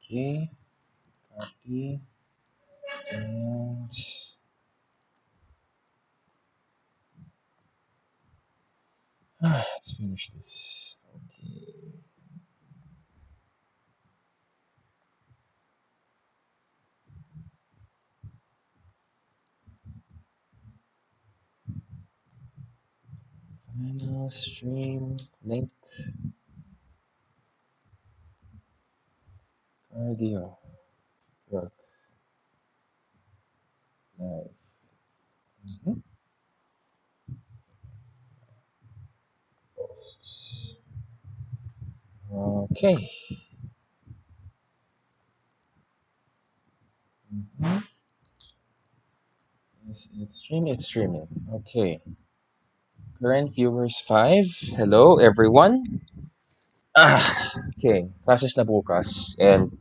Okay, copy, and let's finish this. Okay. Final stream link cardio works live. Mhm. Posts. Okay. Mhm. Is it streaming? It's streaming. Okay. Current viewers 5. Hello, everyone. Okay. Classes na bukas. And,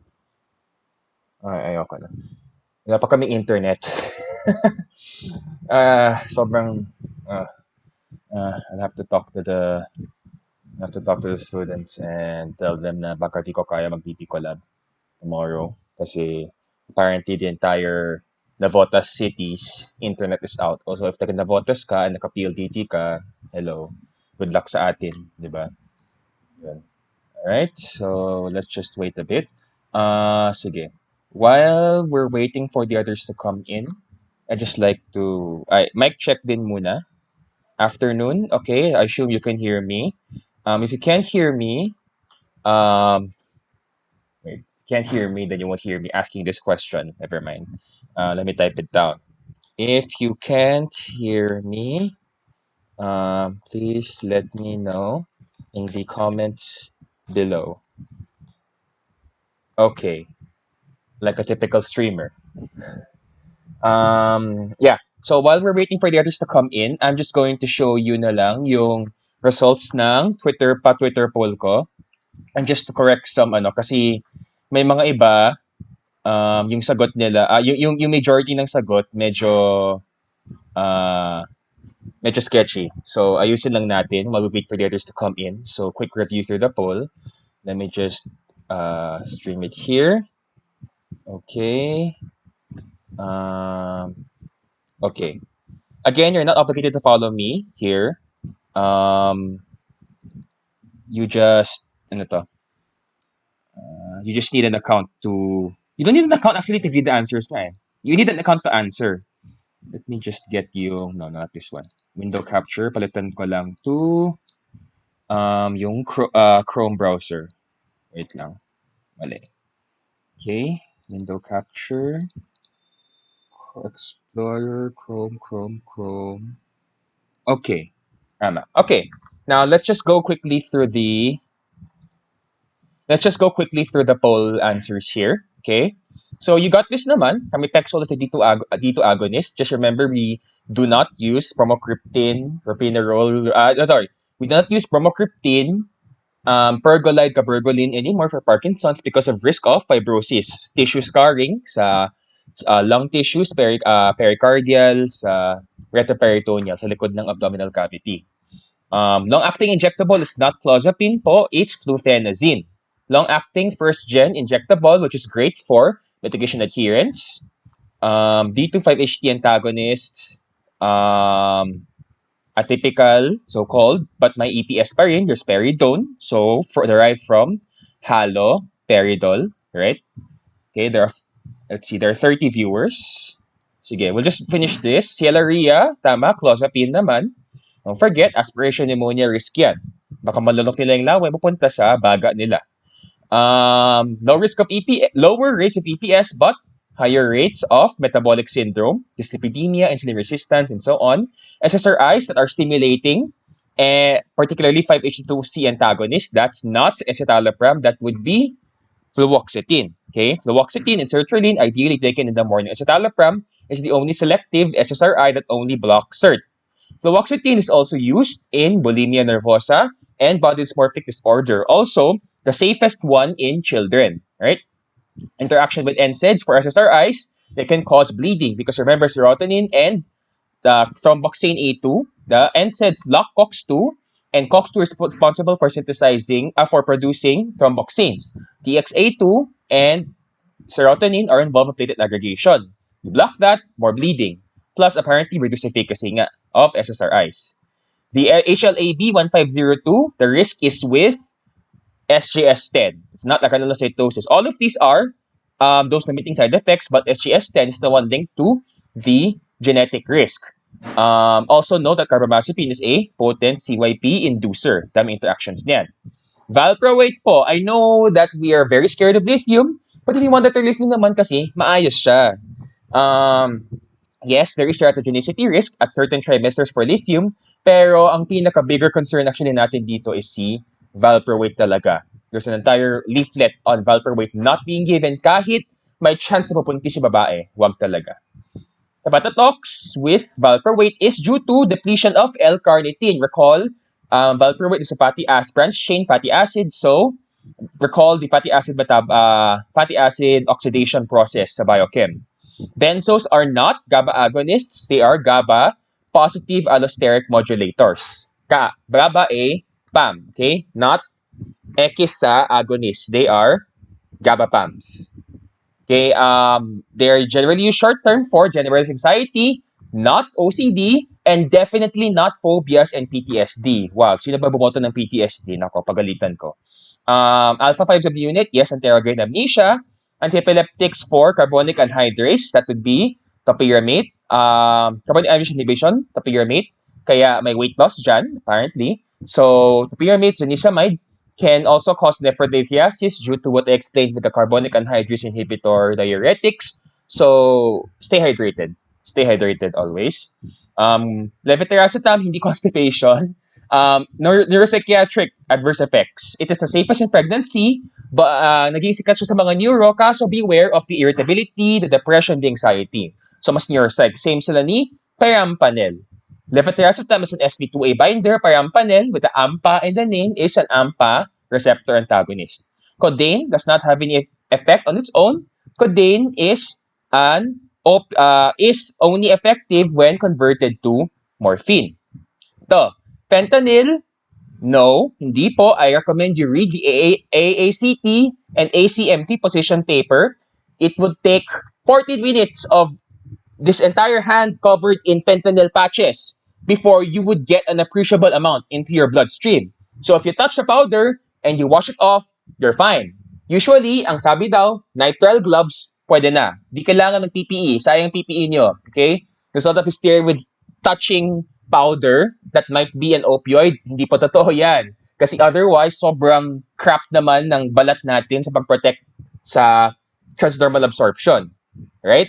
ayoko na. Wala pa kaming internet. Sobrang, uh, I'll have to talk to the students and tell them na baka di ko kaya mag-BP collab tomorrow. Kasi apparently the entire Navotas city's internet is out. Also, if taga Navotas ka, naka-PLDT ka, hello. Good luck sa atin, di ba? Yun. Alright, so let's just wait a bit. Sige. While we're waiting for the others to come in, I just like to... mic check din muna. Afternoon, okay, I assume you can hear me. If you can't hear me, um, wait, can't hear me, then you won't hear me asking this question. Never mind. Let me type it down. If you can't hear me, please let me know in the comments below. Okay, like a typical streamer. Yeah. So while we're waiting for the others to come in, I'm just going to show you na lang yung results ng Twitter poll ko. And just to correct some kasi may mga iba yung sagot nila, yung majority ng sagot uh, medyo sketchy. So ayusin lang natin while we wait for the others to come in. So quick review through the poll. Let me just stream it here. Okay. Okay. Again, you're not obligated to follow me here. You just ano to? You just need an account to. You don't need an account actually to view the answers na eh. You need an account to answer. Let me just get you. No, not this one. Window capture. Palitan ko lang to yung Chrome browser. Wait lang. Mali. Okay. Window capture. Explorer. Chrome. Okay. Tama. Okay. Now let's just go quickly through the poll answers here. Okay. So you got this naman. Kami Pexol is the D2 agonist. Just remember we do not use bromocriptine, propinerol. Sorry, we do not use bromocriptine, pergolide, cabergoline anymore for Parkinson's because of risk of fibrosis, tissue scarring sa lung tissues, pericardial, sa retroperitoneal, sa likod ng abdominal cavity. Long-acting injectable is not clozapine po, it's flufenazine. Long-acting first-gen injectable, which is great for medication adherence. D2-5-HT antagonist, atypical, so-called, but may EPS pa rin, risperidone, so derived from haloperidol, right? Okay, there are 30 viewers. Sige, we'll just finish this. Sialaria, tama, clozapine naman. Don't forget, aspiration pneumonia risk yan. Baka malunok nila yung laway, pupunta sa baga nila. Lower rates of EPS, but higher rates of metabolic syndrome, dyslipidemia, insulin resistance, and so on. SSRIs that are stimulating, particularly 5-HT2C antagonists, that's not escitalopram, that would be fluoxetine. Okay, fluoxetine and sertraline ideally taken in the morning. Escitalopram is the only selective SSRI that only blocks SERT. Fluoxetine is also used in bulimia nervosa and body dysmorphic disorder. Also, the safest one in children, right? Interaction with NSAIDs for SSRIs, they can cause bleeding because remember serotonin and the thromboxane A2, the NSAIDs block COX-2 and COX-2 is responsible for for producing thromboxanes. TXA2 and serotonin are involved in platelet aggregation. You block that, more bleeding. Plus, apparently, reduce efficacy nga of SSRIs. The HLA-B1502, the risk is with SGS10. It's not like granulocytosis. All of these are those limiting side effects, but SGS10 is the one linked to the genetic risk. Also note that carbamazepine is a potent CYP inducer. Dami interactions niyan. Valproate po, I know that we are very scared of lithium, but if you want that lithium naman kasi, maayos siya. Yes, there is teratogenicity risk at certain trimesters for lithium, pero ang pinaka-bigger concern actually natin dito is si valproate talaga. There's an entire leaflet on valproate not being given kahit may chance na pupunti si babae. Wag talaga. Hepatotox with valproate is due to depletion of L-carnitine. Recall, valproate is a branched-chain fatty acid, so recall the fatty acid oxidation process sa biochem. Benzos are not GABA agonists. They are GABA positive allosteric modulators. GABA A, PAM. Okay? Not X sa agonist. They are GABA PAMs. Okay? They're generally used short-term for generalized anxiety, not OCD, and definitely not phobias and PTSD. Wow, sino ba bumoto ng PTSD? Nako, pagalitan ko. Alpha-5 subunit, yes, anterograde amnesia. Antiepileptics for carbonic anhydrase, that would be topiramate. Carbonic anhydrase inhibition, topiramate. Kaya may weight loss dyan, apparently. So, topiramate, zonisamide, can also cause nephrolithiasis due to what I explained with the carbonic anhydrase inhibitor diuretics. So, stay hydrated. Stay hydrated always. Levetiracetam, hindi constipation. Neuropsychiatric adverse effects. It is the safest in pregnancy, but naging sikat siya sa mga neuro, kaso beware of the irritability, the depression, the anxiety. So, mas neuropsych. Same sila ni perampanel. Levetiracetam is an sp2a binder. Perampanel, with the AMPA in the name, is an AMPA receptor antagonist. Codeine does not have any effect on its own. Codeine is only effective when converted to morphine. Fentanyl, no, hindi po. I recommend you read the AACT and ACMT position paper. It would take 40 minutes of this entire hand covered in fentanyl patches before you would get an appreciable amount into your bloodstream. So if you touch the powder and you wash it off, you're fine. Usually, ang sabi daw, nitrile gloves, pwede na. Di kailangan ng PPE. Sayang PPE nyo. Okay? There's a lot of hysteria with touching powder that might be an opioid. Hindi pa totoo yan. Kasi otherwise, sobrang crap naman ng balat natin sa pag-protect sa transdermal absorption. Right?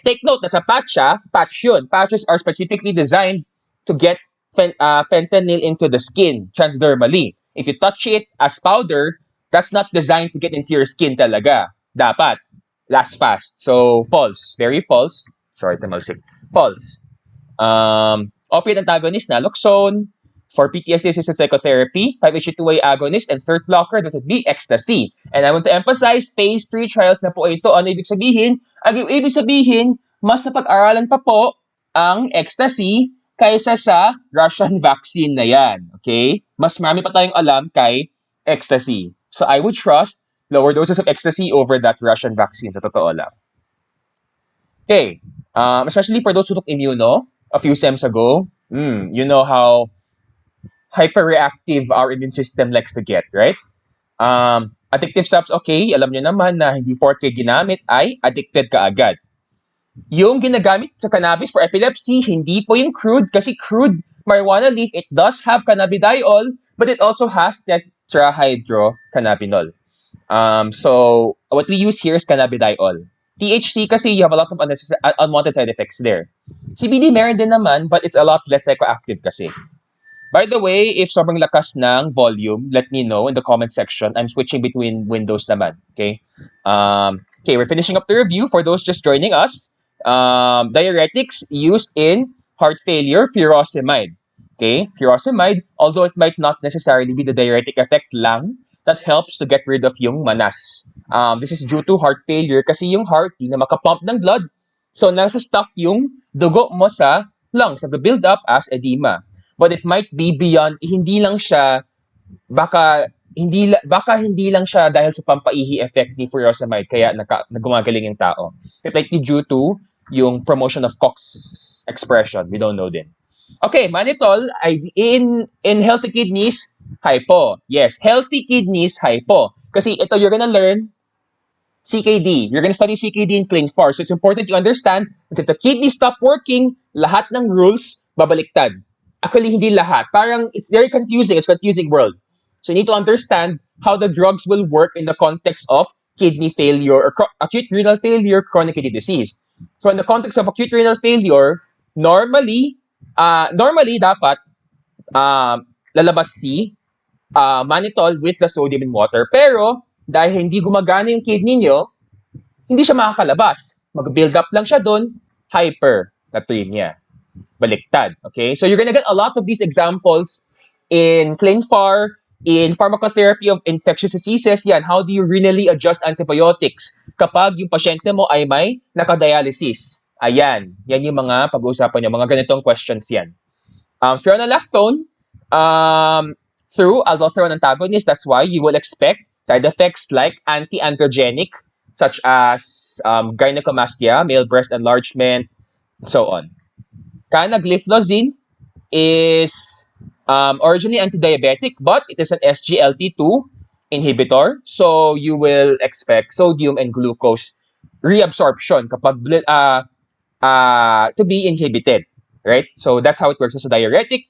Take note, that's a patch, patch yun. Patches are specifically designed to get fentanyl into the skin transdermally. If you touch it as powder, that's not designed to get into your skin talaga. Dapat. Last fast. So, false. Very false. Sorry, tamalsik. False. Opiate antagonist, naloxone. For PTSD, assisted psychotherapy, 5-HT2A agonist, and SERT blocker, that would be ecstasy. And I want to emphasize, phase 3 trials na po ito. Ano ibig sabihin? Ang ibig sabihin, mas napag-aralan pa po ang ecstasy kaysa sa Russian vaccine na yan. Okay? Mas marami pa tayong alam kay ecstasy. So I would trust lower doses of ecstasy over that Russian vaccine, sa totoo lang. Okay. Especially for those who took immuno a few sems ago, you know how hyperreactive our immune system likes to get, right? Addictive subs, okay, alam nyo naman na hindi porke ginamit ay addicted ka agad. Yung ginagamit sa cannabis for epilepsy, hindi po yung crude, kasi crude marijuana leaf, it does have cannabidiol, but it also has tetrahydrocannabinol. So, what we use here is cannabidiol. THC kasi you have a lot of unwanted side effects there. CBD meron din naman, but it's a lot less psychoactive kasi. By the way, if sobrang lakas ng volume, let me know in the comment section. I'm switching between windows naman. Okay? Okay, we're finishing up the review for those just joining us. Diuretics used in heart failure, furosemide. Okay? Furosemide, although it might not necessarily be the diuretic effect lang that helps to get rid of yung manas. This is due to heart failure kasi yung heart di na makapump ng blood. So, nasa stuck yung dugo mo sa lungs, nag-build up as edema. but it might be beyond, hindi lang siya, baka hindi lang siya dahil sa pampaihi effect ni furosemide kaya nagumagaling yung tao. It might be due to yung promotion of COX expression. We don't know din. Okay, mannitol ay in healthy kidneys, hypo. Yes, healthy kidneys, hypo. Kasi ito, you're gonna learn CKD. You're gonna study CKD in Clean 4. So it's important to understand that if the kidney stop working, lahat ng rules babaliktad. Actually, hindi lahat. Parang it's very confusing. It's a confusing world. So you need to understand how the drugs will work in the context of kidney failure or acute renal failure, chronic kidney disease. So in the context of acute renal failure, normally dapat lalabas si mannitol with the sodium in water. Pero dahil hindi gumagana yung kidney nyo, hindi siya makakalabas. Mag-build up lang siya doon, hypernatremia. Baliktad. Okay? So you're gonna get a lot of these examples in ClinFar, in pharmacotherapy of infectious diseases. Yan, how do you renally adjust antibiotics kapag yung pasyente mo ay may nakadialysis? Ayan, yan yung mga pag-uusapan nyo. Mga ganitong questions yan. Spironolactone, through aldosterone antagonist, that's why you will expect side effects like anti-androgenic, such as gynecomastia, male breast enlargement, so on. Canagliflozin is originally anti-diabetic, but it is an SGLT2 inhibitor. So you will expect sodium and glucose reabsorption kapag to be inhibited, right? So that's how it works as a diuretic.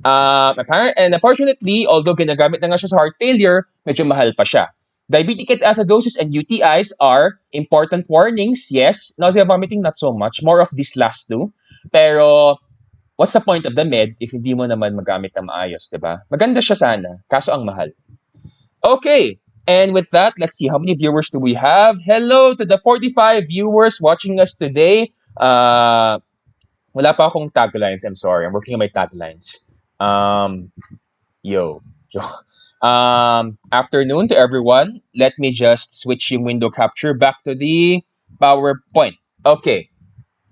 And unfortunately, although ginagamit na nga siya sa heart failure, medyo mahal pa siya. Diabetic acidosis and UTIs are important warnings, yes. Nausea, vomiting, not so much. More of these last two. Pero, what's the point of the med if hindi mo naman magamit na maayos, diba? Maganda siya sana, kaso ang mahal. Okay, and with that, let's see, how many viewers do we have? Hello to the 45 viewers watching us today. Wala pa akong taglines, I'm sorry. I'm working on my taglines. Yo. Afternoon to everyone. Let me just switch yung window capture back to the PowerPoint. Okay.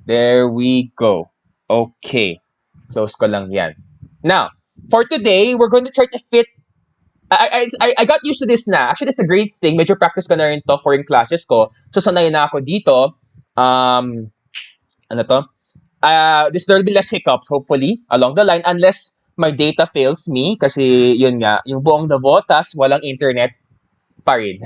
There we go. Okay. Close ko lang yan. Now, for today, we're going to try to fit. I got used to this na. Actually, that's the great thing. Medyo practice ko na rin to for in classes ko. So, sanay na ako dito. Ano to? There will be less hiccups, hopefully, along the line, unless my data fails me kasi yun nga, yung buong Navotas, walang internet pa rin.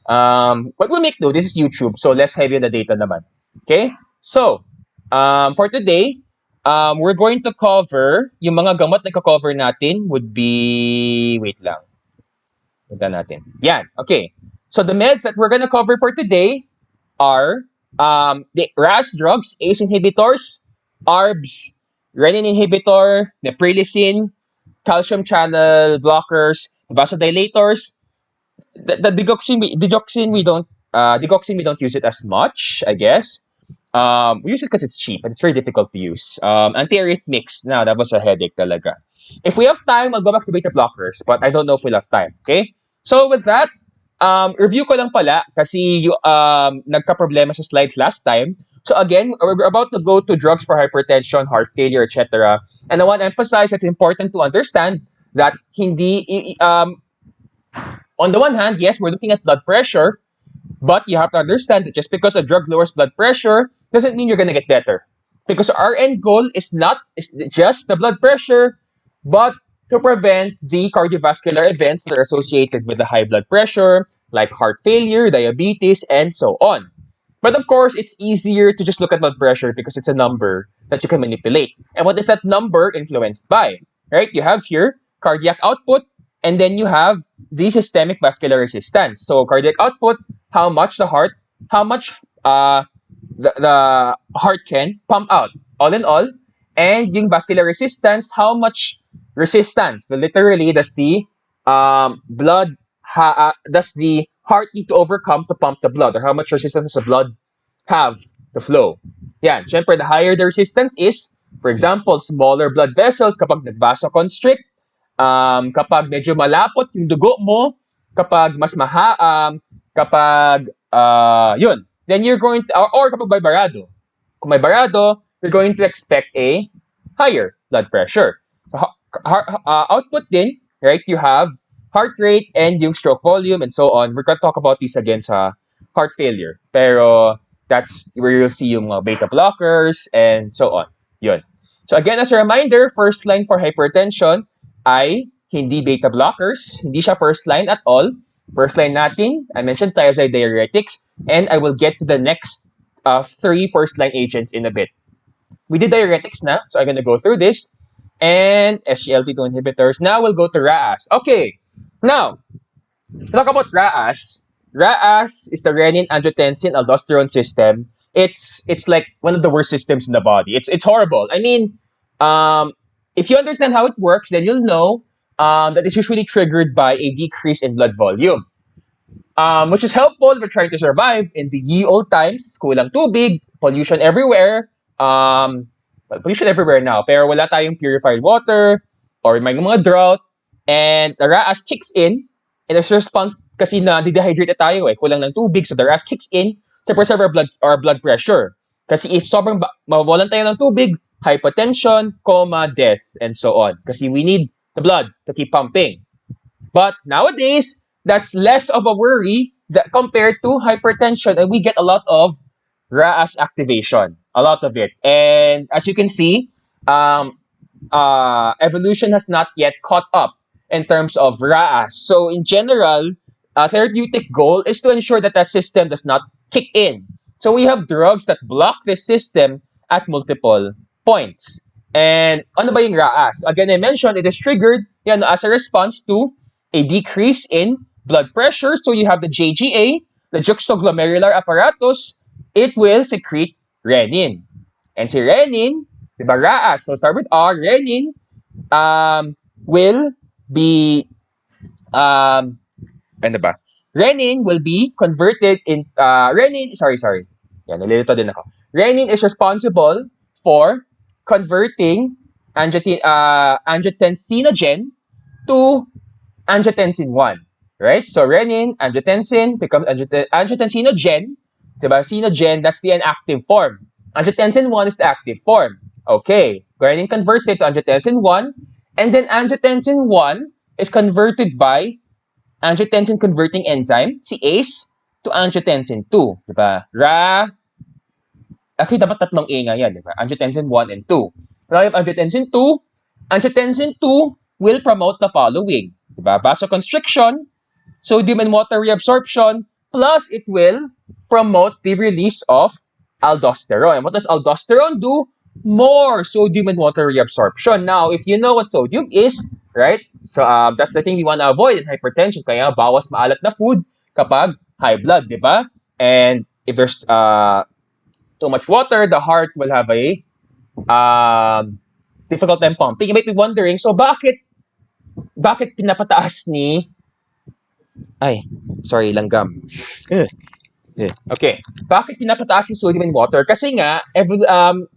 What we'll make do, this is YouTube, so less heavy on the data naman. Okay? So, for today, we're going to cover, yung mga gamot na cover natin would be, wait lang. Punta natin. Yan, okay. So the meds that we're gonna cover for today are the RAS drugs, ACE inhibitors, ARBs, renin inhibitor, neprilysin, calcium channel blockers, vasodilators. The digoxin we don't use it as much, I guess. We use it because it's cheap, but it's very difficult to use. Antiarrhythmics, that was a headache talaga. If we have time, I'll go back to beta blockers, but I don't know if we'll have time. Okay? So with that, review ko lang pala kasi nagka-problema sa slides last time. So again, we're about to go to drugs for hypertension, heart failure, etc. And I want to emphasize that it's important to understand that hindi, on the one hand, yes, we're looking at blood pressure, but you have to understand that just because a drug lowers blood pressure doesn't mean you're going to get better. Because our end goal is not just the blood pressure, but to prevent the cardiovascular events that are associated with the high blood pressure, like heart failure, diabetes, and so on. But of course, it's easier to just look at blood pressure because it's a number that you can manipulate. And what is that number influenced by? Right? You have here cardiac output, and then you have the systemic vascular resistance. So cardiac output, how much the heart can pump out, all in all. And yung vascular resistance, how much resistance, so literally, does the heart need to overcome to pump the blood, or how much resistance does the blood have to flow? Yeah, syempre, the higher the resistance is, for example, smaller blood vessels kapag nag-vasoconstrict, kapag medyo malapot yung dugo mo, kapag mas yun, then you're going to, or kapag may barado. Kung may barado, you're going to expect a higher blood pressure. Output din, right? You have heart rate and yung stroke volume and so on. We're gonna talk about this again sa heart failure. Pero that's where you'll see yung mga beta blockers and so on. Yun. So again, as a reminder, first line for hypertension ay hindi beta blockers. Hindi siya first line at all. First line natin, I mentioned thiazide diuretics, and I will get to the next three first line agents in a bit. We did diuretics na, so I'm going to go through this. And SGLT2 inhibitors. Now we'll go to RAAS. Okay, now, talk about RAAS. RAAS is the renin-angiotensin-aldosterone system. It's like one of the worst systems in the body. It's horrible. I mean, if you understand how it works, then you'll know that it's usually triggered by a decrease in blood volume. Which is helpful if you're trying to survive in the ye old times. Kulang tubig, pollution everywhere. Well, pollution everywhere now. Pero wala tayong purified water or may mga drought. And the RAAS kicks in as a response kasi na dehydrate na tayo eh. Kulang ng tubig. So the RAAS kicks in to preserve our blood pressure. Kasi if sobrang mawawalan tayo ng tubig, hypotension, coma, death, and so on. Kasi we need the blood to keep pumping. But nowadays, that's less of a worry compared to hypertension, and we get a lot of RAAS activation, a lot of it. And as you can see, evolution has not yet caught up in terms of RAAS. So in general, therapeutic goal is to ensure that that system does not kick in. So we have drugs that block this system at multiple points. And ano ba yung RAAS? Again, I mentioned it is triggered as a response to a decrease in blood pressure. So you have the JGA, the juxtaglomerular apparatus, it will secrete renin. And si renin, di ba, RAAS, so start with R, renin will be, ano ba? Renin will be converted in, sorry. Yan, nalilito din ako. Renin is responsible for converting angiotensinogen to angiotensin 1, right? So renin, angiotensin becomes angiotensinogen. Diba? Sinogen, that's the inactive form. Angiotensin 1 is the active form. Okay. Renin converts it to angiotensin 1, and then angiotensin 1 is converted by angiotensin converting enzyme, si ACE, to angiotensin 2. Diba? Actually, dapat tatlong A nga yan, diba? Angiotensin 1 and 2. Now, if angiotensin 2 will promote the following. Diba? Vasoconstriction, sodium and water reabsorption, plus it will promote the release of aldosterone. And what does aldosterone do? More sodium and water reabsorption. Now, if you know what sodium is, right? So, that's the thing we want to avoid in hypertension. Kaya bawas maalat na food kapag high blood, diba? And if there's too much water, the heart will have a difficult time pumping. You might be wondering, so bakit pinapataas ni... Ay, sorry, langgam. Okay. Bakit pinapataas yung sodium and water? Kasi nga,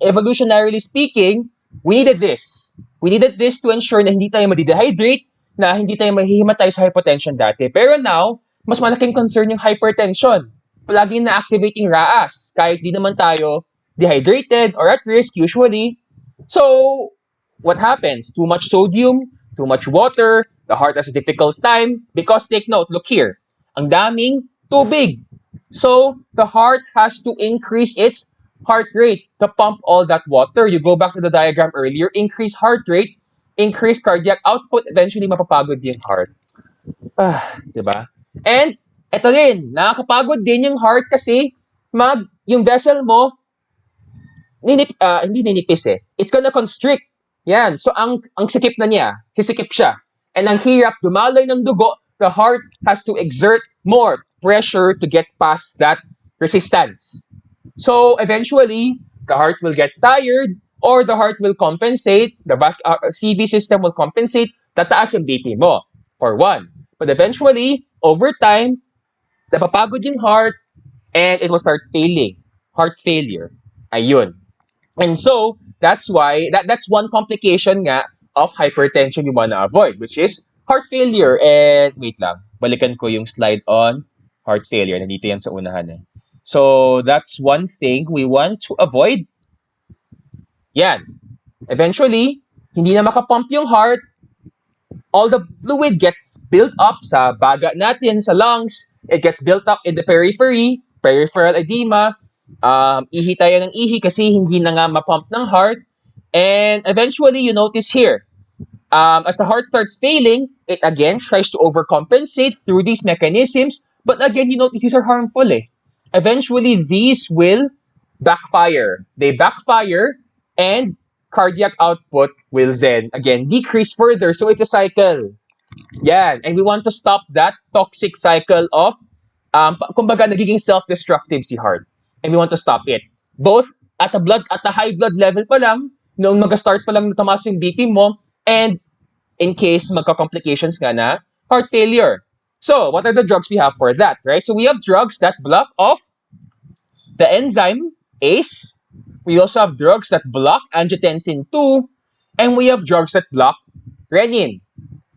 evolutionarily speaking, we needed this. We needed this to ensure na hindi tayo ma-dehydrate, na hindi tayo mahihimatay sa hypotension dati. Pero now, mas malaking concern yung hypertension. Palaging na-activating RAAS, kahit di naman tayo dehydrated or at risk usually. So, what happens? Too much sodium, too much water, the heart has a difficult time because take note, look here, ang daming tubig. So, the heart has to increase its heart rate to pump all that water. You go back to the diagram earlier, increase heart rate, increase cardiac output, eventually mapapagod yung heart. Diba? And, eto rin, nakakapagod din yung heart kasi yung vessel mo, hindi ninipis eh. It's gonna constrict. Yan. So, ang sikip na niya, sisikip siya. And ang hirap dumaloy ng dugo, the heart has to exert more pressure to get past that resistance. So, eventually, the heart will get tired or the heart will compensate, the CV system will compensate, tataas yung BP mo, for one. But eventually, over time, napapagod yung heart and it will start failing. Heart failure. Ayun. And so, that's why, that's one complication nga of hypertension you wanna avoid, which is heart failure. And wait lang, balikan ko yung slide on heart failure. Nandito yan sa unahan eh. So, that's one thing we want to avoid. Yan. Eventually, hindi na makapump yung heart, all the fluid gets built up sa baga natin, sa lungs, it gets built up in the periphery, peripheral edema, ihi tayo ng ihi kasi hindi na nga mapump ng heart, and eventually, you notice here, as the heart starts failing, it again tries to overcompensate through these mechanisms, but again, you notice these are harmful eh. Eventually, these will backfire. They backfire, and cardiac output will then again decrease further. So it's a cycle. Yeah, and we want to stop that toxic cycle of kumbaga nagiging self-destructive si heart. And we want to stop it. Both at a high blood level pa lang, noong mag-start pa lang na tumaas yung BP mo, and in case magka-complications nga na heart failure. So, what are the drugs we have for that, right? So we have drugs that block off the enzyme ACE. We also have drugs that block angiotensin 2, and we have drugs that block renin.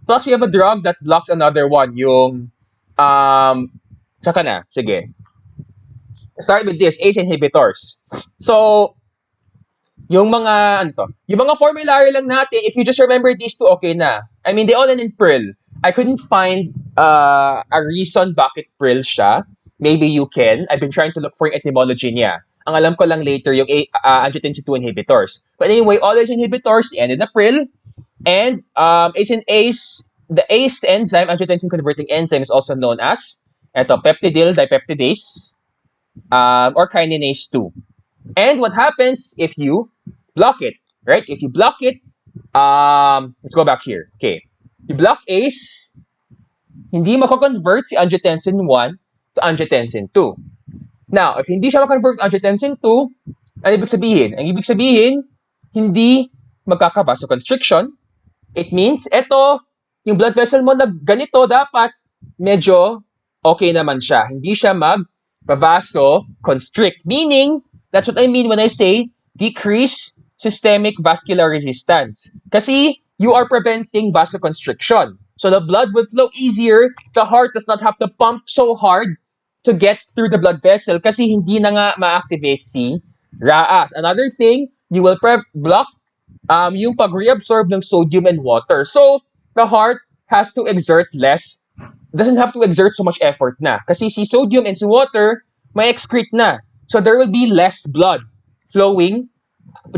Plus, we have a drug that blocks another one, yung, saka na, sige. Start with this, ACE inhibitors. So, yung mga, yung mga formulary lang natin, if you just remember these two, okay na. I mean, they all end in Pril. I couldn't find a reason bakit Pril siya. Maybe you can. I've been trying to look for yung etymology niya. Ang alam ko lang later, yung angiotensin 2 inhibitors. But anyway, all these inhibitors end in April. And ACE, the ACE enzyme, angiotensin converting enzyme, is also known as peptidyl dipeptidase or kinase 2. And what happens if you block it, right? If you block it, let's go back here. Okay. You block ACE, hindi mako-convert si angiotensin 1 to angiotensin 2. Now, if hindi siya ma-convert angiotensin 2, ano ibig sabihin? Ang ibig sabihin, hindi magkaka-vasoconstriction. It means, yung blood vessel mo na ganito, dapat medyo okay naman siya. Hindi siya mag-vasoconstrict. Meaning, that's what I mean when I say decrease systemic vascular resistance. Kasi you are preventing vasoconstriction. So the blood will flow easier. The heart does not have to pump so hard to get through the blood vessel kasi hindi na nga ma-activate si RAAS. Another thing, you will block yung pag-reabsorb ng sodium and water. So, the heart has to exert less, doesn't have to exert so much effort na. Kasi si sodium and si water, may excrete na. So, there will be less blood flowing,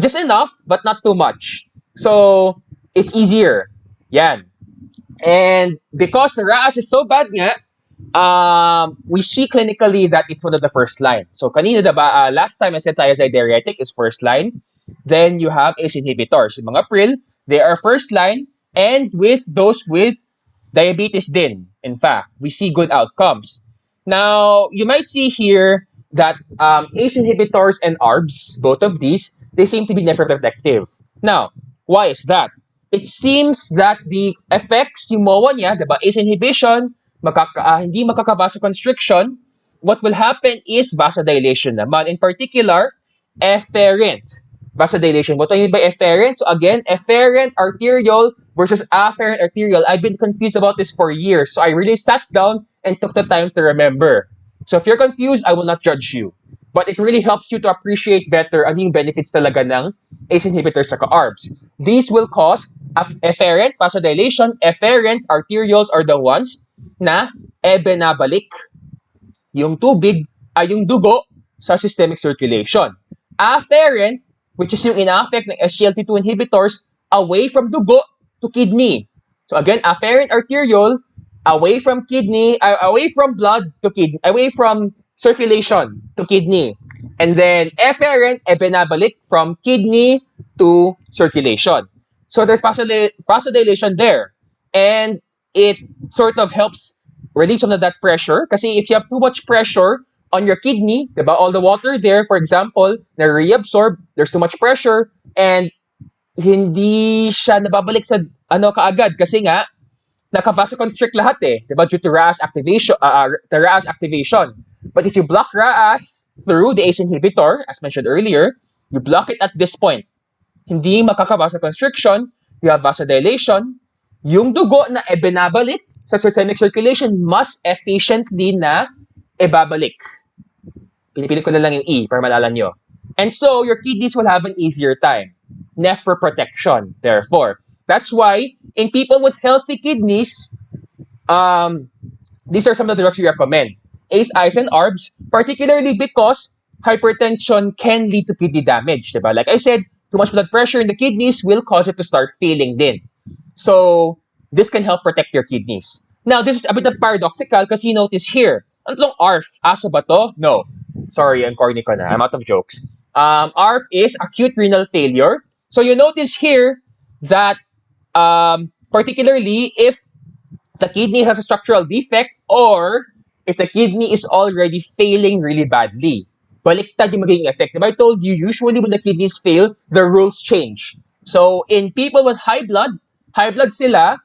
just enough, but not too much. So, it's easier. Yan. And because the RAAS is so bad nga, we see clinically that it's one of the first line. So, kanina diba, last time I said thiazide diuretic is first line. Then you have ACE inhibitors. Yung mga Pril, they are first line. And with those with diabetes din, in fact, we see good outcomes. Now, you might see here that ACE inhibitors and ARBs, both of these, they seem to be nephroprotective. Now, why is that? It seems that the effects, yung MOA niya, diba, ACE inhibition, hindi makaka-vasoconstriction, what will happen is vasodilation naman. In particular, efferent vasodilation. What do I mean by efferent? So again, efferent arterial versus afferent arterial. I've been confused about this for years. So I really sat down and took the time to remember. So if you're confused, I will not judge you. But it really helps you to appreciate better ano yung benefits talaga ng ACE inhibitors sa ARBs. These will cause efferent vasodilation. Efferent arterioles are the ones na binabalik yung tubig ay yung dugo sa systemic circulation. Afferent, which is yung ina-affect ng SGLT2 inhibitors away from dugo to kidney. So again, afferent arteriole away from kidney, away from blood to kidney, away from circulation to kidney. And then efferent binabalik from kidney to circulation. So there's vasodilation there. And it sort of helps release some of that pressure. Kasi if you have too much pressure on your kidney, diba, all the water there, for example, na reabsorb, there's too much pressure, and hindi siya nababalik sa kaagad kasi nga naka-vasoconstrict lahat diba, due to RAAS activation, the RAAS activation. But if you block RAAS through the ACE inhibitor, as mentioned earlier, you block it at this point. Hindi makaka-vasoconstriction, you have vasodilation, yung dugo na binabalik sa systemic circulation mas efficiently na ibabalik. Pinipilit ko na lang yung E para malala nyo. And so, your kidneys will have an easier time. nephroprotection. Therefore, that's why in people with healthy kidneys, um, these are some of the drugs we recommend. ACEIs and ARBs, particularly because hypertension can lead to kidney damage. Diba? Like I said, too much blood pressure in the kidneys will cause it to start failing din. So, this can help protect your kidneys. Now, this is a bit of paradoxical because you notice here, anong ARF? Aso ba to? No. Sorry, ang corny ko na. I'm out of jokes. ARF is acute renal failure. So, you notice here that particularly if the kidney has a structural defect or if the kidney is already failing really badly. Baliktad yung magiging effect. I told you, usually when the kidneys fail, the rules change. So, in people with high blood sila,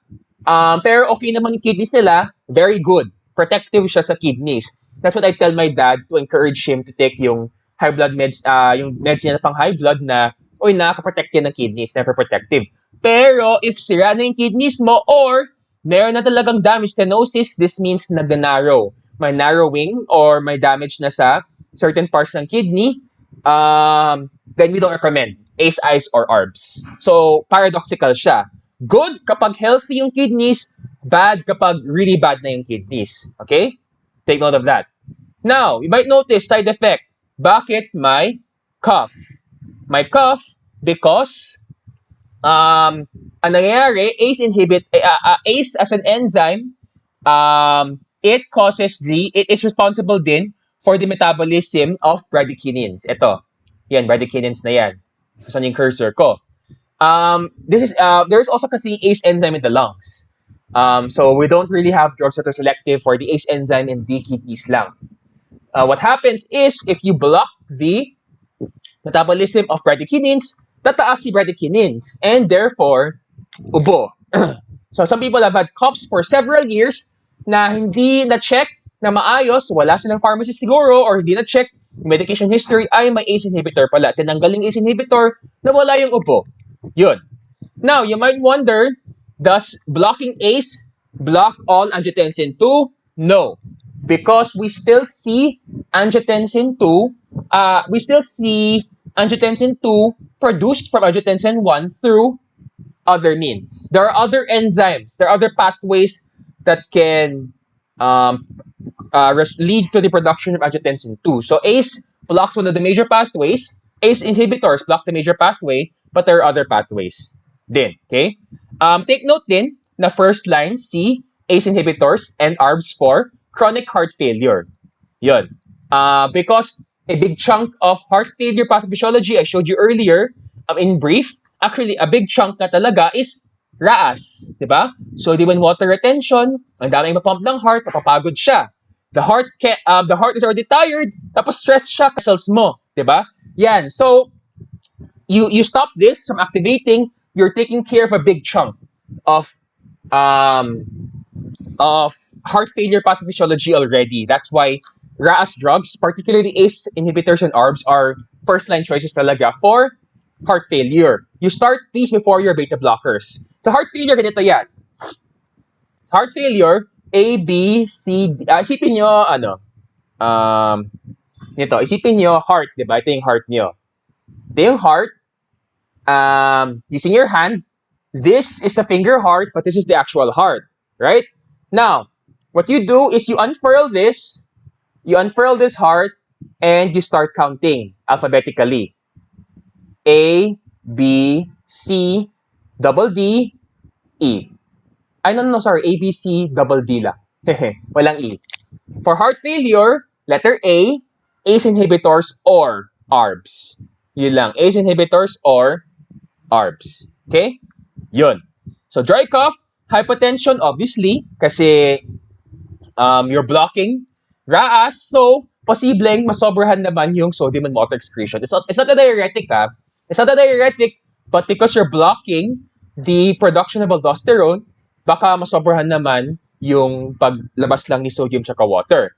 pero okay naman yung kidneys nila, very good. Protective siya sa kidneys. That's what I tell my dad to encourage him to take yung high blood meds, yung meds niya na pang high blood na, nakaka-protect yan ng kidney. It's never protective. Pero, if sira na yung kidneys mo or meron na talagang damage, stenosis, this means nag-narrow. May narrowing or may damage na sa certain parts ng kidney, then we don't recommend ACEIs or ARBs. So, paradoxical siya. Good kapag healthy yung kidneys, bad kapag really bad na yung kidneys. Okay? Take note of that. Now, you might notice side effect. Bakit may cough? May cough because ang nangyayari, ACE as an enzyme, it is responsible din for the metabolism of bradykinins. Ito. Yan, bradykinins na yan. Saan yung cursor ko? There's also kasi ACE enzyme in the lungs. So we don't really have drugs that are selective for the ACE enzyme in the kidneys lang. What happens is, if you block the metabolism of bradykinins, tataas si bradykinins, and therefore, ubo. So some people have had coughs for several years na hindi na-check na maayos, wala silang pharmacy siguro, or hindi na-check yung medication history, ay may ACE inhibitor pala. Tinanggal yung ACE inhibitor, nawala yung ubo. Yun. Now, you might wonder, does blocking ACE block all angiotensin 2? No. Because we still see angiotensin 2, produced from angiotensin 1 through other means. There are other enzymes, there are other pathways that can lead to the production of angiotensin 2. So ACE blocks one of the major pathways. ACE inhibitors block the major pathway, but there are other pathways din. Okay? Take note din na first line, C, ACE inhibitors and ARBs for chronic heart failure. Yun. Because a big chunk of heart failure pathophysiology I showed you earlier, in brief, actually, a big chunk na talaga is RAAS. Diba? So, when water retention, ang daming mapump ng heart, mapapagod siya. The heart is already tired, tapos stress siya, cells mo. Diba? Yan. So, you stop this from activating, you're taking care of a big chunk of heart failure pathophysiology already. That's why RAAS drugs, particularly ACE inhibitors and ARBs, are first-line choices talaga for heart failure. You start these before your beta blockers. So heart failure, ganito yan. Sa heart failure, A, B, C, D. Isipin nyo, isipin nyo heart, diba? Ito yung heart nyo. Ito yung heart. Using your hand, this is the finger heart, but this is the actual heart, right? Now, what you do is you unfurl this heart, and you start counting alphabetically. A, B, C, double D, E. Sorry, A, B, C, double D lang. Walang E. For heart failure, letter A, ACE inhibitors or ARBs. Yun lang, ACE inhibitors or ARBs. Okay? Yun. So, dry cough, hypotension, obviously, kasi you're blocking RAAS, so posibleng masobrahan naman yung sodium and water excretion. It's not a diuretic, ha? It's not a diuretic, but because you're blocking the production of aldosterone, baka masobrahan naman yung paglabas lang ni sodium tsaka water.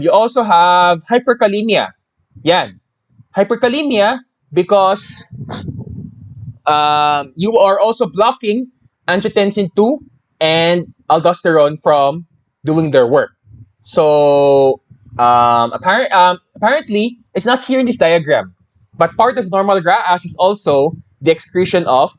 You also have hyperkalemia. Yan. Hyperkalemia because you are also blocking angiotensin 2 and aldosterone from doing their work. So, apparently, it's not here in this diagram, but part of normal RAAS is also the excretion of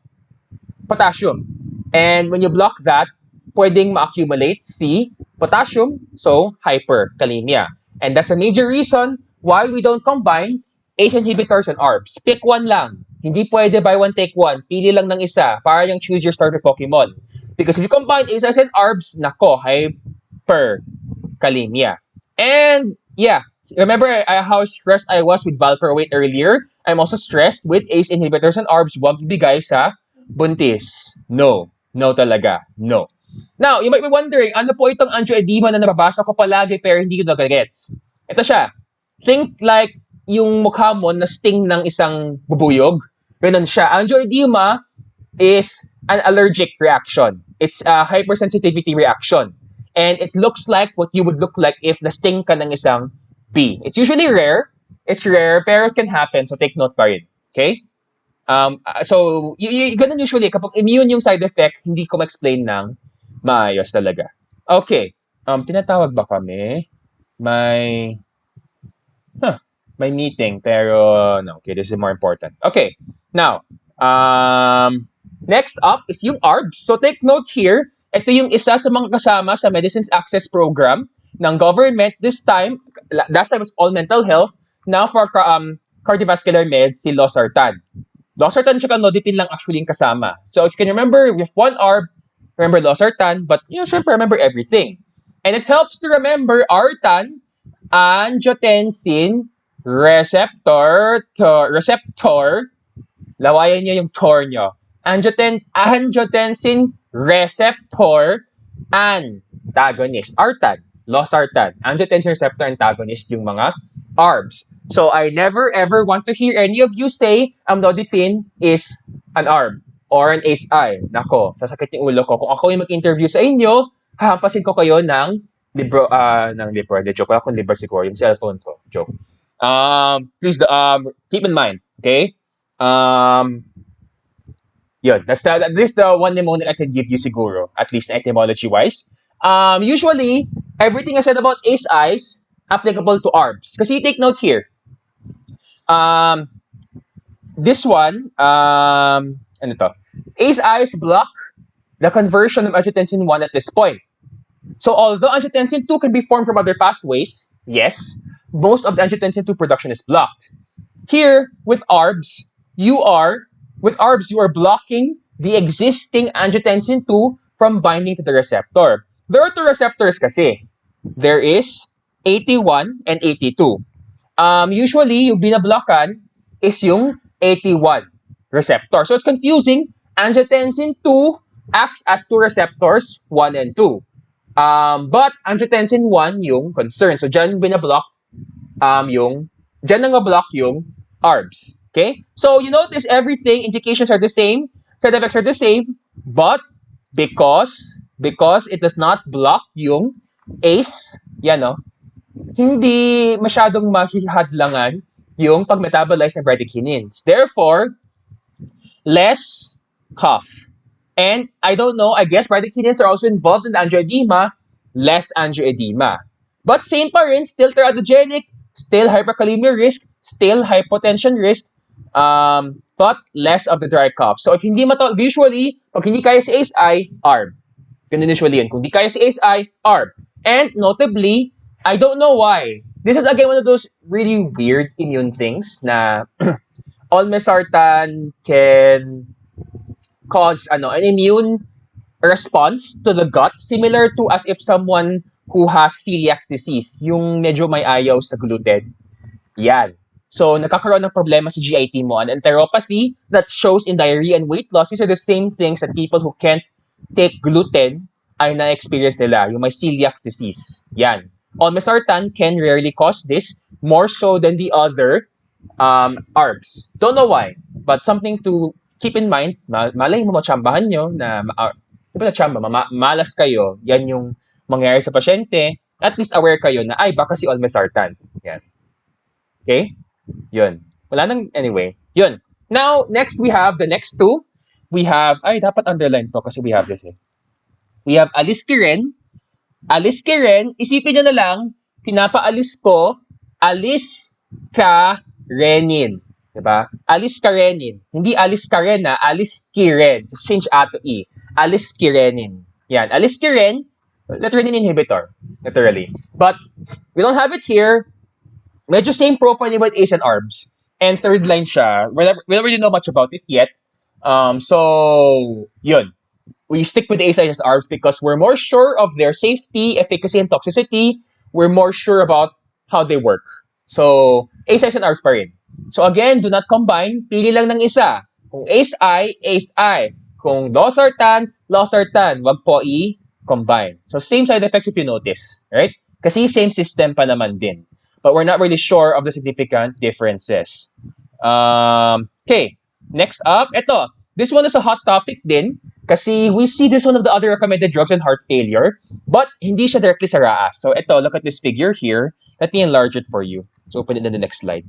potassium. And when you block that, pwedeng ma-accumulate si potassium, so hyperkalemia. And that's a major reason why we don't combine ACE inhibitors and ARBs. Pick one lang. Hindi pwede buy one, take one. Pili lang ng isa para yung choose your starter Pokemon. Because if you combine ACEs and ARBs, nako, hyperkalemia. And yeah, remember how stressed I was with valproate earlier? I'm also stressed with ACE inhibitors and ARBs. Huwag ibigay sa buntis. No. No talaga. No. Now, you might be wondering, ano po itong angioedema na nababasa ko palagi pero hindi ko nagagets? Ito siya. Think like yung mukha mo na sting ng isang bubuyog. Ganun siya. Angioedema is an allergic reaction. It's a hypersensitivity reaction. And it looks like what you would look like if na-sting ka ng isang bee. It's usually rare. It's rare, pero it can happen. So take note pa rin. Okay? So, ganun usually. Kapag immune yung side effect, hindi ko ma-explain ng maayos talaga. Okay. Tinatawag ba kami? May meeting, pero no. Okay, this is more important. Okay. Now, next up is yung ARBs. So take note here, ito yung isa sa mga kasama sa Medicines Access Program ng government. Last time was all mental health. Now for cardiovascular meds, si losartan. Losartan tsaka nodipine lang actually yung kasama. So if you can remember, with one ARB, remember losartan, but syempre remember everything. And it helps to remember ARTAN, angiotensin receptor, lawayan nyo yung tor nyo. Angiotensin receptor antagonist. ARTAN, losartan, angiotensin receptor antagonist yung mga ARBs. So I never ever want to hear any of you say amlodipine is an ARB or an ACEI. Nako, sasakit yung ulo ko. Kung ako yung mag-interview sa inyo, hahampasin ko kayo ng libro. Hindi, joke. Wala akong libro siguro. Yung cellphone ko. Joke. Please keep in mind, okay? Yun, this is the one mnemonic I can give you siguro, at least etymology-wise. Usually, everything I said about ACEIs applicable to ARBs. Kasi you take note here. This one, ano to? ACEIs block the conversion of angiotensin 1 at this point. So although angiotensin 2 can be formed from other pathways, yes, most of the angiotensin 2 production is blocked. Here, with ARBs, you are blocking the existing angiotensin 2 from binding to the receptor. There are two receptors kasi. There is 81 and 82. Usually, yung binablockan is yung 81 receptor. So it's confusing. Angiotensin 2 acts at two receptors, 1 and 2. But angiotensin 1 yung concern. So dyan binablock dyan nang-block yung ARBs. Okay? So you notice everything, indications are the same, side effects are the same, but because it does not block yung ACE, hindi masyadong mahihadlangan yung pag-metabolize ng bradykinins. Therefore, less cough. And I don't know, I guess bradykinins are also involved in the angioedema, less angioedema. But same pa rin, still teratogenic, still hyperkalemia risk, still hypotension risk, but less of the dry cough. So if hindi usually, pag hindi kaya si ACEI, ARB. Ganun usually yun. Kung hindi kaya si ACEI, ARB. And notably, I don't know why. This is again one of those really weird immune things na olmesartan can cause an immune response to the gut similar to as if someone who has celiac disease, yung medyo may ayaw sa gluten. Yan. So, nakakaroon ng problema sa GIT mo. An enteropathy that shows in diarrhea and weight loss, these are the same things that people who can't take gluten ay na-experience nila, yung may celiac disease. Yan. Olmesartan can rarely cause this, more so than the other ARBs. Don't know why, but something to keep in mind. Malay mo matsambahan nyo na malas kayo, yan yung mangyayari sa pasyente. At least aware kayo na, baka si olmesartan. Yan. Okay? Yun. Wala nang, anyway. Yun. Now, next we have the next two. We have, dapat underline to kasi we have this. We have aliskiren. Aliskiren, isipin nyo na lang, pinapaalis ko, aliskarenin. Diba? Aliskirenin. Hindi aliskirena, aliskiren. Just change A to E. Aliskirenin. Yan. Aliskiren, literally an inhibitor. Literally. But we don't have it here. Medyo same profile with ACE and ARBs. And third line siya. We don't really know much about it yet. So, yun. We stick with the ACEIs and ARBs because we're more sure of their safety, efficacy, and toxicity. We're more sure about how they work. So, ACEIs and ARBs pa rin. So again, do not combine. Pili lang ng isa. Kung ACEI, ACEI. Kung losartan, losartan. Wag po i-combine. So same side effects if you notice. Right? Kasi same system pa naman din. But we're not really sure of the significant differences. Okay. Next up, ito. This one is a hot topic din. Kasi we see this one of the other recommended drugs in heart failure. But hindi siya directly sa RAAS. So ito, look at this figure here. Let me enlarge it for you. So open it in the next slide.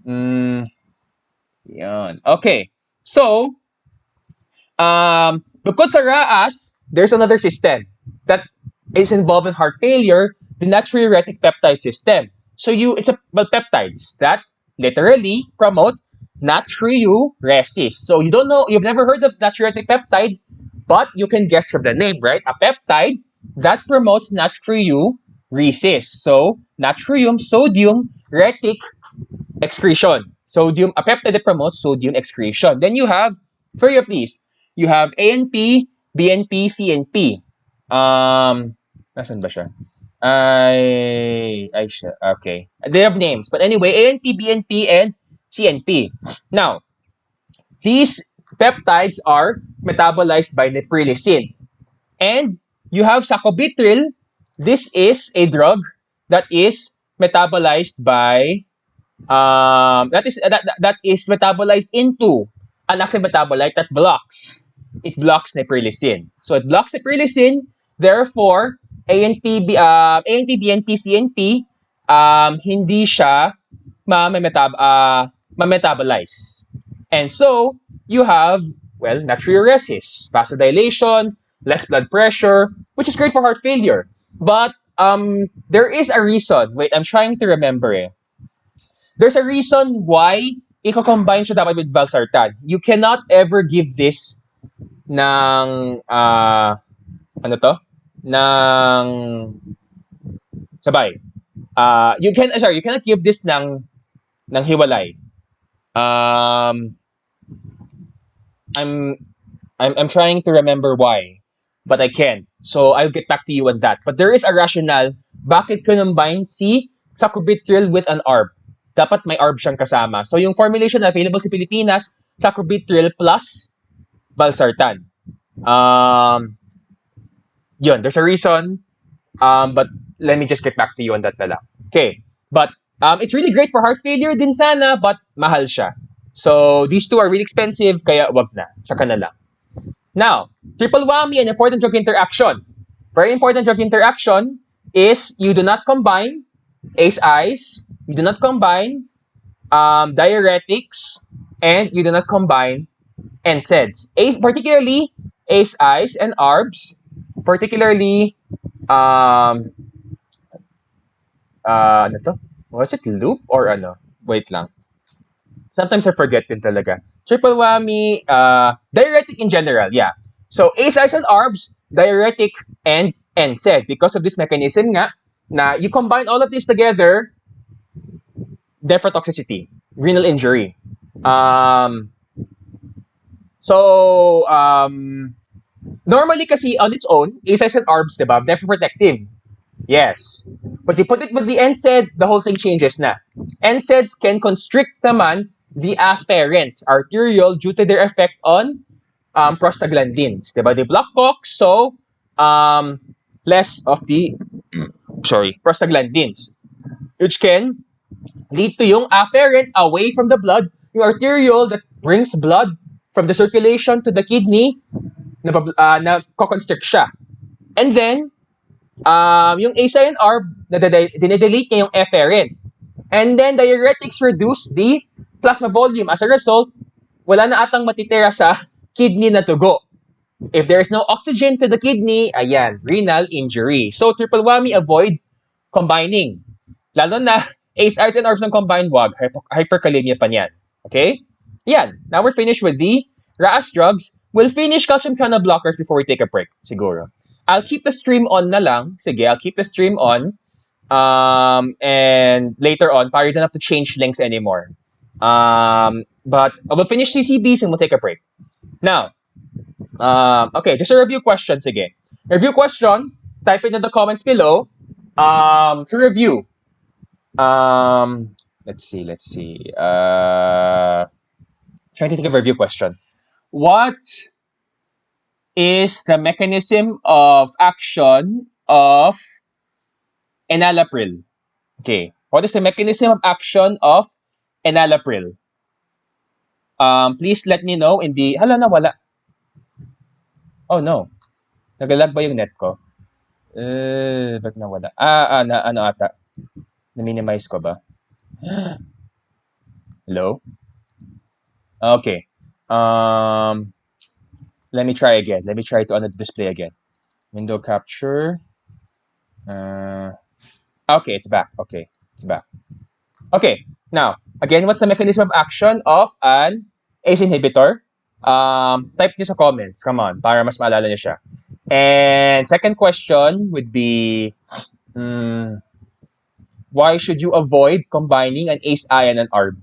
Yan. Okay. So, because sa RAAS, there's another system that is involved in heart failure, the natriuretic peptide system. So it's peptides that literally promote natriuresis. So you've never heard of natriuretic peptide, but you can guess from the name, right? A peptide that promotes natriuresis. So natrium, sodium, retic excretion. A peptide that promotes sodium excretion. Then you have three of these. You have ANP, BNP, CNP. Nasaan ba siya? Okay. They have names. But anyway, ANP, BNP, and CNP. Now, these peptides are metabolized by neprilysin. And you have sacubitril. This is a drug that is metabolized by that is metabolized into an active metabolite that blocks neprilysin. So it blocks neprilysin. Therefore, ANP, BNP, CNP, hindi siya ma-metabolize. And so, you have, natriuresis, vasodilation, less blood pressure, which is great for heart failure. But there is a reason. Wait, I'm trying to remember eh. There's a reason why i-combine siya dapat with valsartan. You cannot ever give this ng ng sabay. You cannot give this ng hiwalay. I'm trying to remember why, but I can't. So I'll get back to you on that. But there is a rationale bakit combine si sacubitril with an ARB. Dapat may ARB siyang kasama. So yung formulation na available sa Pilipinas, sacubitril plus valsartan. There's a reason. But let me just get back to you on that na lang. Okay. But it's really great for heart failure din sana, but mahal siya. So these two are really expensive, kaya wag na. Tsaka na lang. Now, triple whammy, an important drug interaction. Very important drug interaction is you do not combine ACEIs, you do not combine diuretics, and you do not combine NSAIDs. Particularly ACEIs and ARBs, particularly was it loop or ano? Wait lang. Sometimes I forget din talaga. Triple whammy, diuretic in general, yeah. So ACEIs and ARBs, diuretic and NSAID. Because of this mechanism nga, na you combine all of this together, nephrotoxicity, renal injury. Normally kasi on its own, ACEIs and ARBs, diba, nephroprotective. Yes. But you put it with the NSAID, the whole thing changes na. NSAIDs can constrict naman the afferent arteriole due to their effect on prostaglandins. Diba? They block COX, so less of the prostaglandins, which can lead to yung afferent away from the blood, yung arteriole that brings blood from the circulation to the kidney, na co-constrict siya. And then, yung ACEI and ARB, dinedelete niya yung efferent. And then, diuretics reduce the plasma volume. As a result, wala na atang matitira sa kidney na tugo. If there is no oxygen to the kidney, ayan, renal injury. So, triple whammy, avoid combining. Lalo na, ACEIs and ARBs ng combined, wag. Hyperkalemia pa niyan. Okay? Yan. Now we're finished with the RAS drugs. We'll finish calcium channel blockers before we take a break, siguro. I'll keep the stream on na lang. Sige, I'll keep the stream on. And later on, para you don't have to change links anymore. But we'll finish CCBs and we'll take a break. Now, okay, just a review questions again. Review question, type it in the comments below. To review. Let's see. Trying to think of a review question. What is the mechanism of action of enalapril? Okay. What is the mechanism of action of enalapril? Please let me know in the... Hala, nawala. Oh, no. Nagalag ba yung net ko? Ba't nawala? Ano ata? Na-minimize ko ba? Hello? Okay. Let me try again. Let me try to display again. Window capture. Okay, it's back. Okay, it's back. Okay, now, again, what's the mechanism of action of an ACE inhibitor? Type nyo sa comments. Come on, para mas maalala nyo siya. And second question would be, why should you avoid combining an ACEI and an ARB?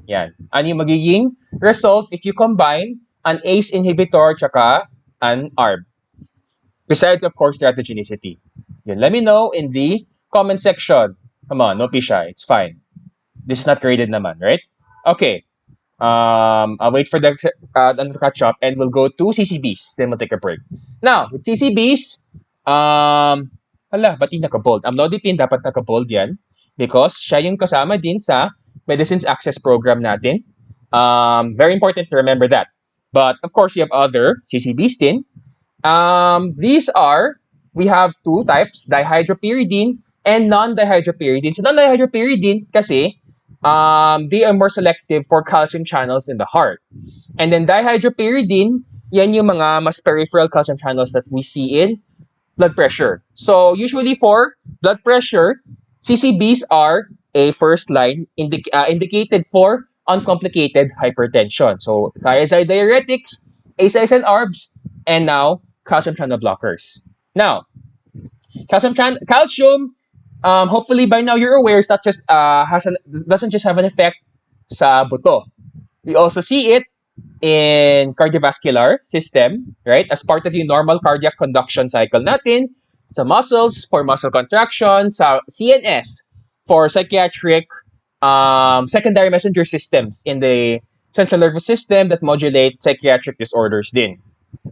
Yan. Ano yung magiging result if you combine an ACE inhibitor tsaka an ARB? Besides, of course, teratogenicity. Yan. Let me know in the comment section. Come on, no pisha. It's fine. This is not graded naman, right? Okay. I'll wait for the to catch up and we'll go to CCBs. Then we'll take a break. Now, with CCBs, ba't yung naka-bold? Amlodipine dapat naka-bold yan because siya yung kasama din sa Medicines Access Program natin. Very important to remember that. But, of course, we have other CCBs din. We have two types, dihydropyridine and non-dihydropyridine. So, non-dihydropyridine kasi, they are more selective for calcium channels in the heart. And then dihydropyridine, yan yung mga mas peripheral calcium channels that we see in blood pressure. So usually for blood pressure, CCBs are a first line indicated for uncomplicated hypertension. So thiazide diuretics, ACEIs and ARBs, and now calcium channel blockers. Now, calcium, hopefully by now you're aware, it's not just doesn't just have an effect sa buto. We also see it in cardiovascular system, right? As part of yung normal cardiac conduction cycle natin, sa muscles for muscle contraction, sa CNS for psychiatric secondary messenger systems in the central nervous system that modulate psychiatric disorders din.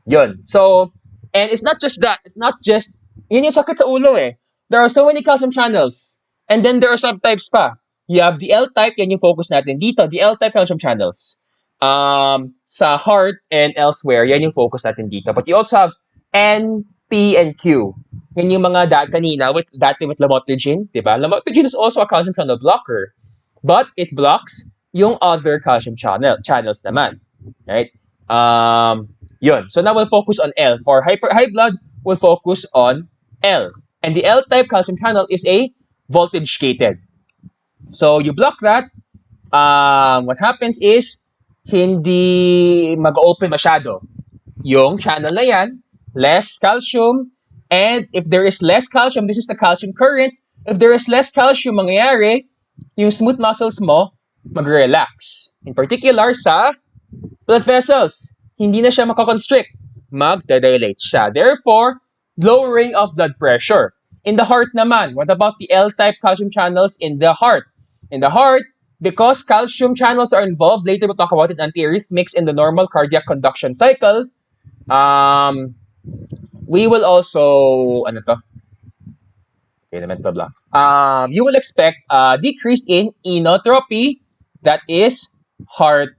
Yun. So, and it's not just that. It's not just, yun yung sakit sa ulo eh. There are so many calcium channels. And then there are subtypes pa. You have the L-type, yan yung focus natin dito. The L-type calcium channels. Sa heart and elsewhere, yan yung focus natin dito. But you also have N, P, and Q. Yan yung mga kanina with lamotrigine, diba? Lamotrigine is also a calcium channel blocker. But it blocks yung other calcium channels naman. Right? Yun. So now we'll focus on L. For high blood, we'll focus on L. And the L-type calcium channel is a voltage-gated. So you block that. What happens is, hindi mag-open masyado yung channel na yan, less calcium, and if there is less calcium, this is the calcium current, if there is less calcium mangyayari, yung smooth muscles mo, mag-relax. In particular, sa blood vessels, hindi na siya makakonstrict, mag-dilate siya. Therefore, lowering of blood pressure. In the heart naman, what about the L-type calcium channels in the heart? In the heart, because calcium channels are involved, later we'll talk about it, antiarrhythmics in the normal cardiac conduction cycle, we will also, you will expect a decrease in inotropy, that is heart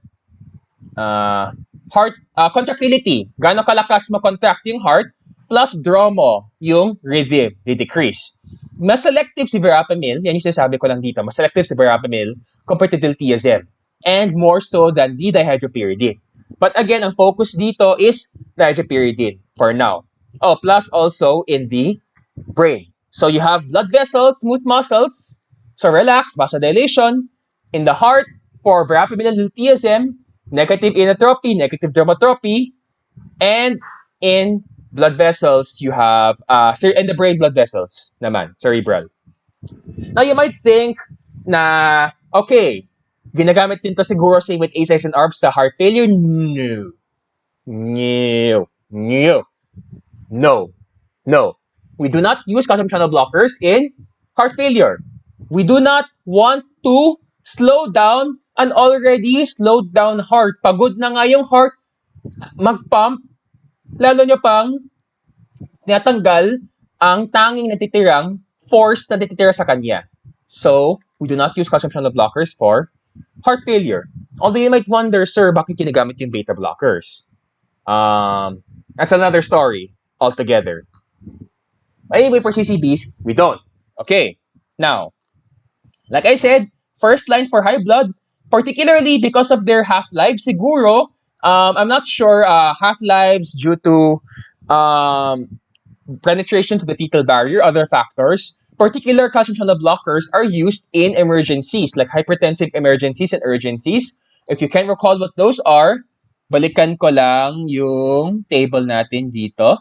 contractility. Gaano kalakas mo-contract yung heart, plus dromo, yung rhythm, decrease. Mas selective si verapamil, yan yung sinasabi ko lang dito, mas selective si verapamil compared to diltiazem, and more so than the dihydropyridine. But again, ang focus dito is dihydropyridine for now. Oh, plus also in the brain. So you have blood vessels, smooth muscles, so relax, vasodilation. In the heart, for verapamil and luteism, negative inotropy, negative dermatropy, and in blood vessels, you have, in the brain blood vessels naman, cerebral. Now, you might think na, okay, ginagamit din to siguro same with ACEIs and ARBs sa heart failure? No. No. No. No. No. We do not use calcium channel blockers in heart failure. We do not want to slow down an already slowed down heart. Pagod na nga yung heart mag-pump, lalo nyo pang natanggal ang tanging natitirang force na natitira sa kanya. So, we do not use calcium channel blockers for heart failure. Although you might wonder, sir, bakit ginagamit yung beta blockers? That's another story altogether. But anyway, for CCBs, we don't. Okay, now, like I said, first line for high blood, particularly because of their half-life, siguro, I'm not sure, half-lives due to penetration to the fetal barrier, other factors. Particular calcium channel blockers are used in emergencies, like hypertensive emergencies and urgencies. If you can't recall what those are, balikan ko lang yung table natin dito.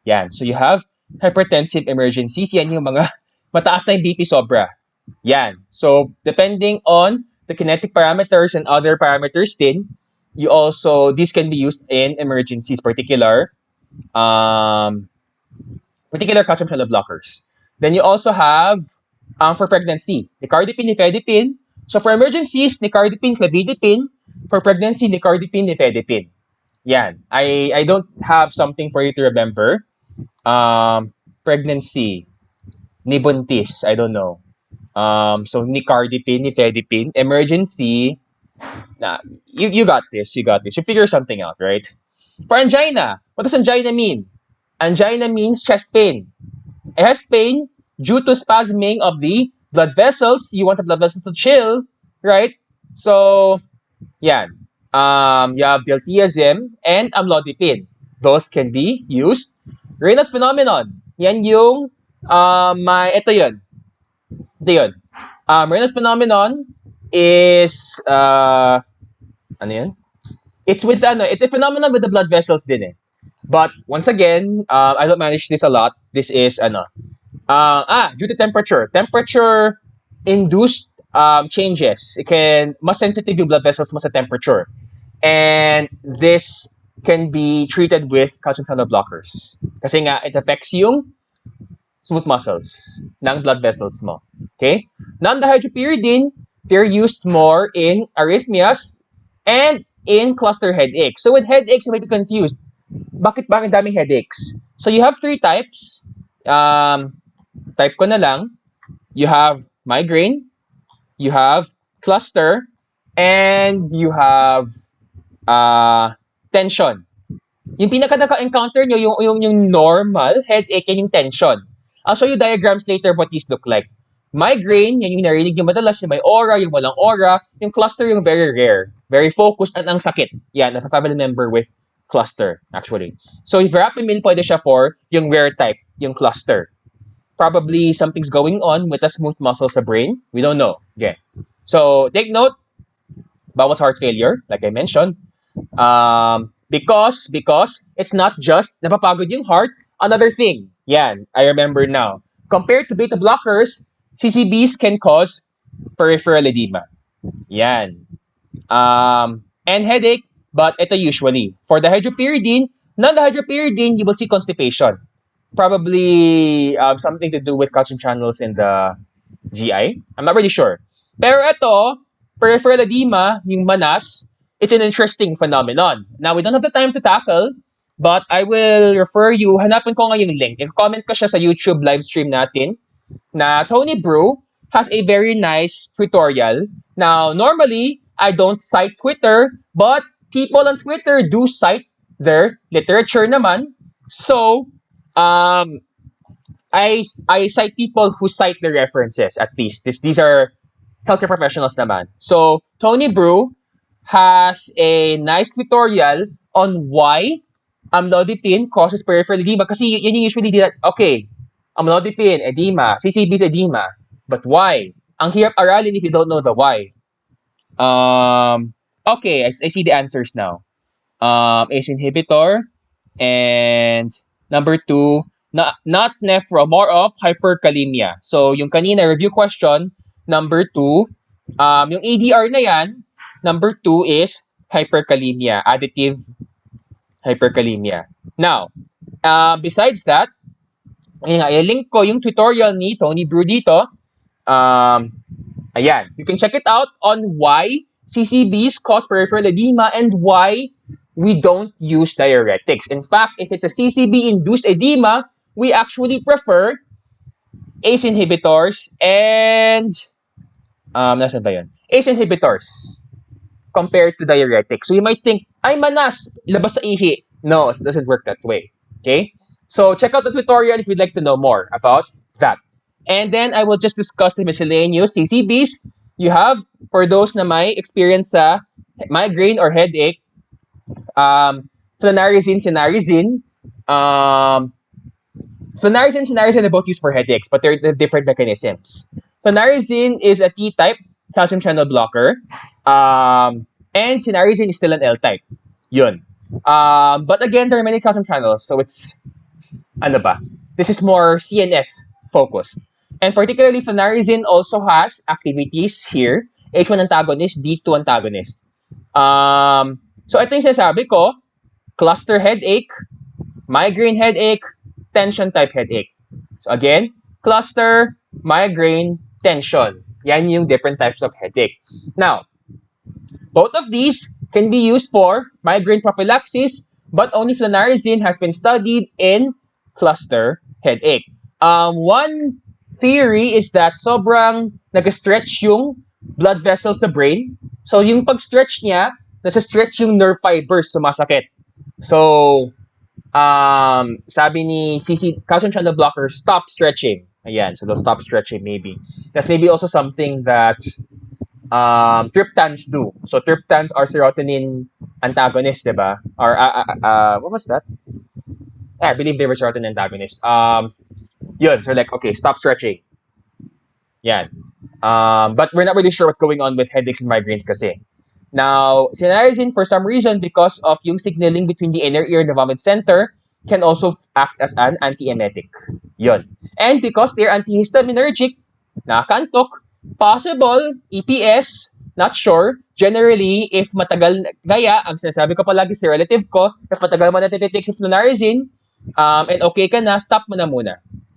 Yan. So you have hypertensive emergencies. Yan yung mga mataas na yung BP sobra. Yan. So depending on the kinetic parameters and other parameters din, these can be used in emergencies, particular calcium channel blockers. Then you also have, for pregnancy, nicardipine, nifedipine. So for emergencies, nicardipine, clavidipine. For pregnancy, nicardipine, nifedipine. Yan. I don't have something for you to remember. Pregnancy, nibuntis, I don't know. So nicardipine, nifedipine. Emergency, you got this. You figure something out, right? For angina, what does angina mean? Angina means chest pain. Chest pain due to spasming of the blood vessels. You want the blood vessels to chill, right? So, yan. You have diltiazem and amlodipine. Both can be used. Raynaud's phenomenon. Yan yung, ito yun. Raynaud's phenomenon is, ano yun? It's a phenomenon with the blood vessels din eh. But once again, I don't manage this a lot. This is due to temperature. Temperature-induced changes. Mas sensitive yung blood vessels mo sa temperature. And this can be treated with calcium channel blockers. Kasi nga, it affects yung smooth muscles ng blood vessels mo. Okay? Non-dihydropyridine, they're used more in arrhythmias and in cluster headaches. So with headaches, you might be confused. Bakit daming headaches? So you have 3 types. Type ko na lang. You have migraine, you have cluster, and you have tension. Yung pinaka-encounter nyo, yung normal headache, yan yung tension. I'll show you diagrams later what these look like. Migraine, yan yung narinig yung madalas, yung may aura, yung walang aura. Yung cluster, yung very rare, very focused, at ang sakit. Yan, a family member with cluster, actually. So, if verapamil, pwede siya for yung rare type, yung cluster. Probably something's going on with the smooth muscle sa brain. We don't know. Okay. So, take note, bawat heart failure, like I mentioned. Because it's not just napapagod yung heart. Another thing, yan, I remember now. Compared to beta blockers, CCBs can cause peripheral edema. Yan. And headache, but ito usually. For the hydropyridine, non-dihydropyridine, you will see constipation. Probably something to do with calcium channels in the GI. I'm not really sure. Pero ito, peripheral edema, yung manas, it's an interesting phenomenon. Now, we don't have the time to tackle, but I will refer you, hanapin ko nga yung link. I-comment ko siya sa YouTube live stream natin na Tony Brew has a very nice tutorial. Now, normally, I don't cite Twitter, but people on Twitter do cite their literature naman. So, I cite people who cite the references, at least. These are healthcare professionals naman. So, Tony Brew has a nice tutorial on why amlodipine causes peripheral edema. Kasi yun yung usually that, okay, amlodipine, edema, CCBs, edema. But why? Ang hirap aralin if you don't know the why. Okay, I see the answers now. ACE inhibitor, and number two, not nephro, more of hyperkalemia. So yung kanina review question, number two, yung ADR na yan, number two is hyperkalemia, additive hyperkalemia. Now, besides that, i-link ko yung tutorial ni Tony Brew dito. Ayan, you can check it out on why CCBs cause peripheral edema and why we don't use diuretics. In fact, if it's a CCB-induced edema, we actually prefer ACE inhibitors and nasa ba yun? ACE inhibitors compared to diuretics. So you might think, ay manas, labas sa ihi. No, it doesn't work that way. Okay? So check out the tutorial if you'd like to know more about that. And then I will just discuss the miscellaneous CCBs. You have, for those na may experience sa migraine or headache, flunarizine, cinnarizine. Flunarizine, cinnarizine are both used for headaches, but they're different mechanisms. Flunarizine is a T-type calcium channel blocker. And cinnarizine is still an L-type. Yun. But again, there are many calcium channels, so it's, ano ba? This is more CNS focused. And particularly, flunarizine also has activities here. H1 antagonist, D2 antagonist. So ito yung sinasabi ko, cluster headache, migraine headache, tension type headache. So again, cluster, migraine, tension. Yan yung different types of headache. Now, both of these can be used for migraine prophylaxis, but only flunarizine has been studied in cluster headache. One theory is that sobrang nag-stretch yung blood vessels sa brain. So yung pag-stretch niya, nasa-stretch yung nerve fibers, sumasakit. So, sabi ni calcium channel blockers, stop stretching. Ayan, so they'll stop stretching maybe. That's maybe also something that triptans do. So triptans are serotonin antagonists, diba? Or, what was that? I believe they were serotonin antagonists. Yun, so like, okay, stop stretching. Yan. But we're not really sure what's going on with headaches and migraines kasi. Now, cinnarizine, for some reason, because of yung signaling between the inner ear and the vomit center, can also act as an antiemetic. Yun. And because they're antihistaminergic, nakakantok, possible, EPS, not sure. Generally, if matagal, gaya, ang sinasabi ko palagi sa relative ko, if matagal mo na tititake si flunarizine, and okay ka na, stop mo na muna.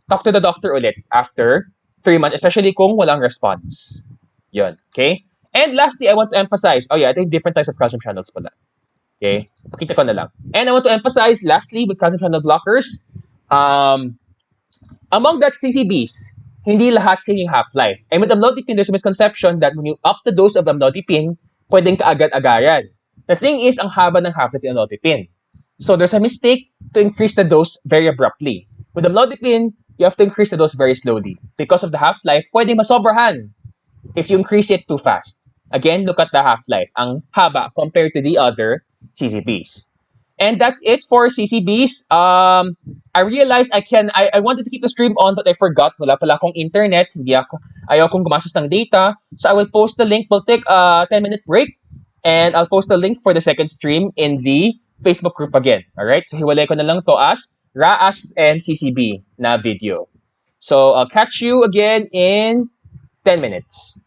Talk to the doctor ulit after 3 months, especially kung walang response. Yun, okay? And lastly, I want to emphasize, oh yeah, I think different types of calcium channels pala. Okay? Pakita ko na lang. And I want to emphasize, lastly, with calcium channel blockers, among the CCBs, hindi lahat same yung half-life. And with amlodipine, there's a misconception that when you up the dose of amlodipine, pwedeng kaagad-agaran. The thing is, ang haba ng half-life ng amlodipine. So there's a mistake to increase the dose very abruptly. With amlodipine, you have to increase the dose very slowly. Because of the half-life, pwedeng masobrahan if you increase it too fast. Again, look at the half-life. Ang haba compared to the other CCBs. And that's it for CCBs. I realized I wanted to keep the stream on, but I forgot. Wala pala akong internet. Ayaw kong gumastos ng data. So I will post the link. We'll take a 10-minute break. And I'll post the link for the second stream in the Facebook group again. Alright? So hiwalay ko na lang to as RAAS and CCB na video. So I'll catch you again in 10 minutes.